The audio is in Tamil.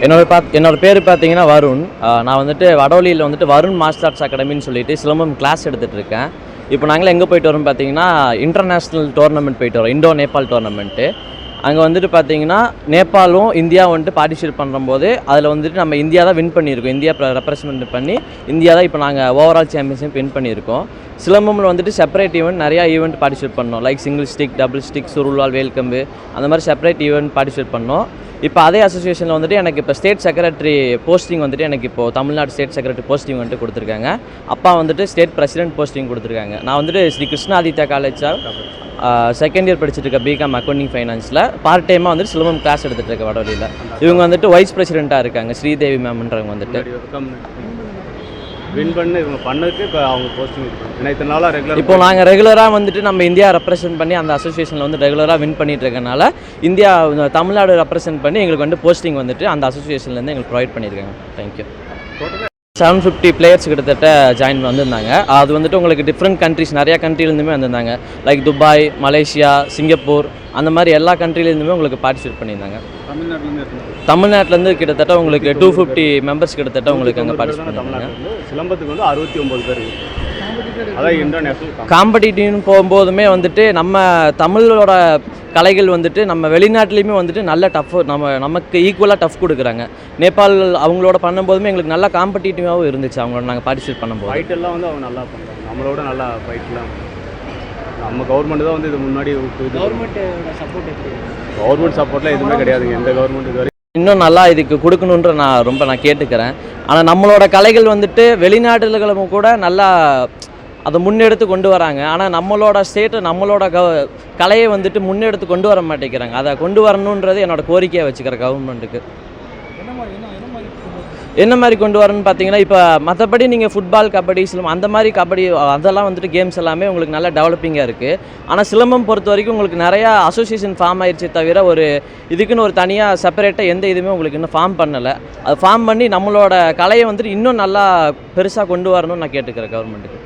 என்னோட பேர் பார்த்தீங்கன்னா வருண். நான் வந்துட்டு வடவழியில் வந்துட்டு வருண் மார்ஷல் ஆர்ட்ஸ் அகாடமின்னு சொல்லிட்டு சிலம்பம் கிளாஸ் எடுத்துகிட்டு இருக்கேன். இப்போ நாங்களே எங்கே போயிட்டு வரோம் பார்த்தீங்கன்னா இன்டர்நேஷ்னல் டோர்னமெண்ட் போயிட்டு வரோம், இண்டோ நேபாள் டோர்னமெண்ட்டு. அங்கே வந்துட்டு பார்த்தீங்கன்னா நேபாளும் இந்தியா வந்துட்டு பார்ட்டிசிபேட் பண்ணும்போது அதில் வந்துட்டு நம்ம இந்தியா தான் வின் பண்ணியிருக்கோம். இந்தியா ரெப்ரசன்ட் பண்ணி இந்தியா தான் இப்போ நாங்கள் ஓவரால் சாம்பியன்ஷிப் வின் பண்ணியிருக்கோம். சிலம்பமில் வந்துட்டு செப்பரேட் ஈவெண்ட் நிறையா ஈவெண்ட் பார்ட்டிசிபேட் பண்ணோம். Like single stick, double stick, சுருள்வால், வேல்கம்பு, அந்த மாதிரி செப்பரேட் ஈவெண்ட் பார்ட்டிசிபேட் பண்ணோம். இப்போ அதே அசோசியேஷனில் வந்துட்டு எனக்கு இப்போ ஸ்டேட் செக்ரட்டரி போஸ்டிங் வந்துட்டு எனக்கு இப்போது தமிழ்நாடு ஸ்டேட் செக்ரட்டரி போஸ்டிங் வந்துட்டு கொடுத்துருக்காங்க. அப்பா வந்துட்டு ஸ்டேட் பிரசிடென்ட் போஸ்டிங் கொடுத்துருக்காங்க. நான் வந்துட்டு ஸ்ரீ கிருஷ்ணாதித்யா காலேஜாக செகண்ட் இயர் படிச்சுட்டு இருக்கேன், பிகாம் அக்கௌண்டிங் ஃபைனான்ஸில். பார்ட் டைமாக வந்துட்டு சிலம்பம் கிளாஸ் எடுத்துகிட்டு இருக்கேன் வடவழியில். இவங்க வந்துட்டு வைஸ் பிரசிடெண்ட்டாக இருக்காங்க, ஸ்ரீதேவி மேம்ன்றவங்க வந்துட்டு வின் பண்ணி இவங்க பண்ணதுக்கு இப்போ அவங்க போஸ்டிங் இத்தனை நாளாக ரெகுலர். இப்போ நாங்கள் ரெகுலராக வந்துட்டு நம்ம இந்தியா ரெப்ரசென்ட் பண்ணி அந்த அசோசியேஷனில் வந்து ரெகுலராக வின் பண்ணிட்டு இருக்கனால இந்தியா தமிழ்நாடு ரெப்ரசென்ட் பண்ணி எங்களுக்கு வந்து போஸ்டிங் வந்துட்டு அந்த அசோசியேஷன்லேருந்து எங்களுக்கு ப்ரொவைட் பண்ணியிருக்காங்க. தேங்க்யூ. 750 பிளேயர்ஸ் கிட்டத்தட்ட ஜாயின் வந்திருந்தாங்க. அது வந்துட்டு உங்களுக்கு டிஃப்ரெண்ட் கண்ட்ரிஸ், நிறையா கண்ட்ரிலேருந்துமே வந்திருந்தாங்க. லைக் துபாய், மலேசியா, சிங்கப்பூர், அந்த மாதிரி எல்லா கண்ட்ரிலேருந்துமே உங்களுக்கு பார்ட்டிசிபேட் பண்ணியிருந்தாங்க. தமிழ்நாட்டிலேருந்து கிட்டத்தட்ட உங்களுக்கு 250 மெம்பர்ஸ் கிட்டத்தட்ட உங்களுக்கு அங்கே பார்ட்டிசிபேட் பண்ணாங்க. சிலம்பத்துக்கு வந்து 69 பேர். அதான் இன்டர்நேஷனல் காம்படிட்டிவ்னு போகும்போதுமே வந்துட்டு நம்ம தமிழோட கலைகள் வந்துட்டு நம்ம வெளிநாட்டிலையுமே வந்துட்டு நல்ல டஃப் நமக்கு ஈக்குவலாக டஃப் கொடுக்குறாங்க. நேபாள் அவங்களோட பண்ணும்போதுமே எங்களுக்கு நல்லா காம்படிட்டிவாகவும் இருந்துச்சு. அவங்களோட நாங்கள் பார்ட்டிசிபேட் பண்ணும்போது ஃபைட்டெல்லாம் வந்து அவங்க நல்லா பண்ணுறாங்க, நம்மளோட நல்லா ஃபைட்லாம். நம்ம கவர்மெண்ட் தான் வந்து இது முன்னாடி கவர்மெண்ட் சப்போர்ட்லாம் எதுவுமே கிடையாதுங்க, எந்த கவர்மெண்ட் இது வரைக்கும். இன்னும் நல்லா இதுக்கு கொடுக்கணுன்ற நான் கேட்டுக்கிறேன். ஆனால் நம்மளோட கலைகள் வந்துட்டு வெளிநாடுகளும் கூட நல்லா அதை முன்னெடுத்து கொண்டு வராங்க. ஆனால் நம்மளோட ஸ்டேட்டு நம்மளோட கலையை வந்துட்டு முன்னெடுத்து கொண்டு வர மாட்டேங்கிறாங்க. அதை கொண்டு வரணுன்றது என்னோடய கோரிக்கையாக வச்சுக்கிறேன் கவர்மெண்ட்டுக்கு. என்ன மாதிரி கொண்டு வரணும்னு பார்த்தீங்கன்னா, இப்போ மற்றபடி நீங்கள் ஃபுட்பால், கபடி, சிலம்பம் அந்த மாதிரி அதெல்லாம் வந்துட்டு கேம்ஸ் எல்லாமே உங்களுக்கு நல்லா டெவலப்பிங்காக இருக்குது. ஆனால் சிலம்பம் பொறுத்த வரைக்கும் உங்களுக்கு நிறையா அசோசியேஷன் ஃபார்ம் ஆயிடுச்சு தவிர இதுக்குன்னு ஒரு தனியாக செப்பரேட்டாக எந்த இதுவுமே உங்களுக்கு இன்னும் ஃபார்ம் பண்ணலை. அது ஃபார்ம் பண்ணி நம்மளோட கலையை வந்துட்டு இன்னும் நல்லா பெருசாக கொண்டு வரணும்னு நான் கேட்டுக்கிறேன் கவர்மெண்ட்டுக்கு.